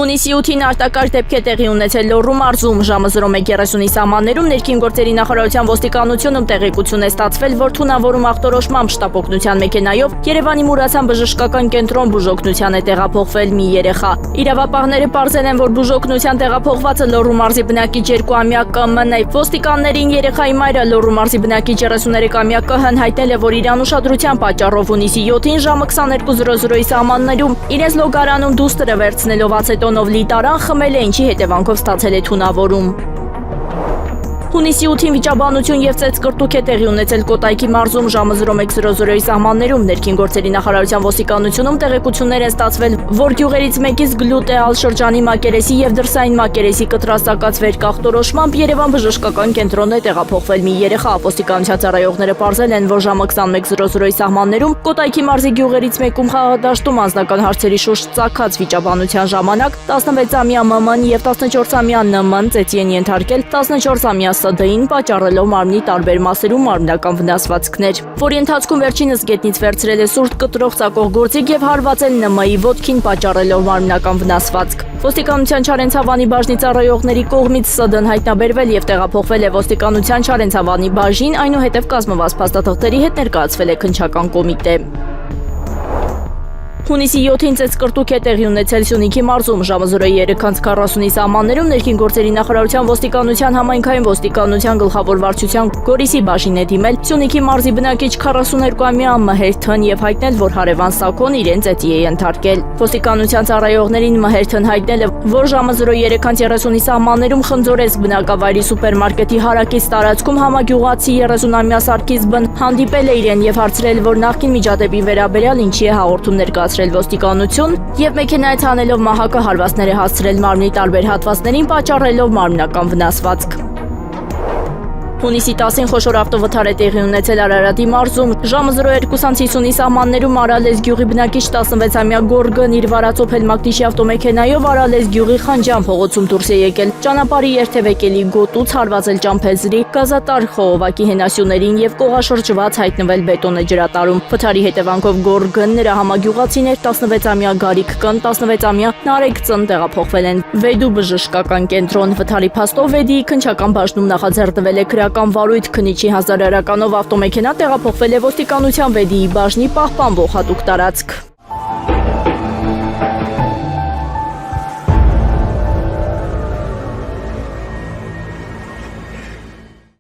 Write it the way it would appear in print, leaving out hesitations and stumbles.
Հունիսի 8-ին արտակարգ դեպք է տեղի ունեցել Լոռու մարզում ժամը 01:30-ի սահմաններում ներքին գործերի նախարարության ոստիկանությունում տեղեկություն է ստացվել, որ թունավորում ախտորոշմամբ շտապօգնության մեքենայով Երևանի Մուրացան բժշկական կենտրոն բուժօգնության է տեղափոխվել մի երեխա։ Իրավապահները պարզել են, որ բուժօգնության տեղափոխվածը Լոռու մարզի բնակիչ 2-ամյա ԿՄ-ն է։ Ոստիկաններին երեխայի մայրը Լոռու մարզի բնակիչ 33-ամյա ԿՀ-ն հայտնել է, որ իրան ուշադրության պատճառով հունիսի 7-ին ժամը 22:00-ի սահմաններում իրենց լոգարանում դուստրը վերցնելով ացետոնով լի տարան խմել է, ինչի հետևանքով ստացել է թունավորում։ Հունիսի 8-ին վիճաբանություն եւ ծեծկրտուք է տեղի ունեցել Կոտայքի մարզում ժամը 01:00-ի սահմաններում ներքին գործերի նախարարության ոստիկանությունում տեղեկություններ են ստացվել, որ գյուղերից մեկից գլուտեալ շրջանի մակերեսի եւ դրսային մակերեսի կտրաստակած վերկախտորոշմամբ Երևան բժշկական կենտրոն է տեղափոխվել մի երեխա։ Ոստիկանության ծառայողները պարզել են, որ ժամը 21:00-ի սահմաններում Կոտայքի մարզի գյուղերից մեկում խաղադաշտում անձնական հարցերի շուրջ ծագած վիճաբանության ժամանակ 16-ամյա ՄՄ-ն եւ 14-ամյա ՆՄ-ն ծեծի են ենթարկել 14-ամյա ՍԴ-ին պատճառելով մարմնի տարբեր մասերում մարմնական վնասվածքներ, որի ընթացքում վերջինս գետնից վերցրել է սուրճ կտրող ծակող գործիք եւ հարվածել ՆՄ-ի ոտքին պատճառելով մարմնական վնասվածք։ Ոստիկանության Չարենցավանի բաժնի ծառայողների կողմից ՍԴ-ն հայտնաբերվել եւ տեղափոխվել է ոստիկանության Չարենցավանի բաժին, այնուհետեւ կազմված փաստաթղթերի հետ ներկայացվել է քննչական կոմիտե։ Հունիսի 7-ին ծեծկրտուք է տեղի ունեցել Սյունիքի մարզում ժամը 03:40-ի սահմաններում ներքին գործերի նախարարության ոստիկանության համայնքային ոստիկանության գլխավոր վարչության Գորիսի բաժին է դիմել Սյունիքի մարզի բնակիչ 42-ամյա Մհեր Թ-ն եւ հայտնել, որ հարևան Սակոն իրեն ծեծի է ենթարկել։ Ոստիկանության ծառայողներին Մհեր Թ-ն հայտնել է, որ ժամը 03:30-ի սահմաններում Խնձորեսկ բնակավայրի սուպերմարկետի հարակից տարածքում համագյուղացի 30-ամյա Սարգիս Բ-ն հանդիպել է իրեն եւ հարցրել, որ նախկին միջադեպի վերաբերյալ ինչի է հաղորդում ներկայացրել ոստիկանություն եւ մեքենայից հանելով մահակը հարվածներ է հասցրել մարմնի տարբեր հատվածներին, պատճառելով մարմնական վնասվածք։ Հունիսի 10-ին խոշոր ավտովթար է տեղի ունեցել Արարատի մարզում ժամը 02:50-ի սահմաններում Արալես գյուղի բնակիչ 16-ամյա Գորգն իր վարածոփել մակնիշի ավտոմեքենայով Արալես գյուղի Խանջան փողոցում դուրս է եկել։ Ճանապարհի երթևեկելի գոտուց հարվածել ճամփեզրի, գազատար խողովակի հենասյուներին եւ կողաշրջված հայտնվել բետոնե ջրատարում։ Վթարի հետևանքով Գորգն, նրա համագյուղացիներ 16-ամյա Գարիկ Կ-ն, 16-ամյա Նարեկ Ծ-ն տեղափոխվել են Վեդու բժշկական կենտրոն։ Վթարի փաստով Վեդիի քննչական բաժնում նախաձեռնվել է վարույթ քննիչի հազարարականով ավտոմեքենա տեղափոխվել է ոստիկանության Վեդիի բաժնի պահպանվող հատուկ տարածք։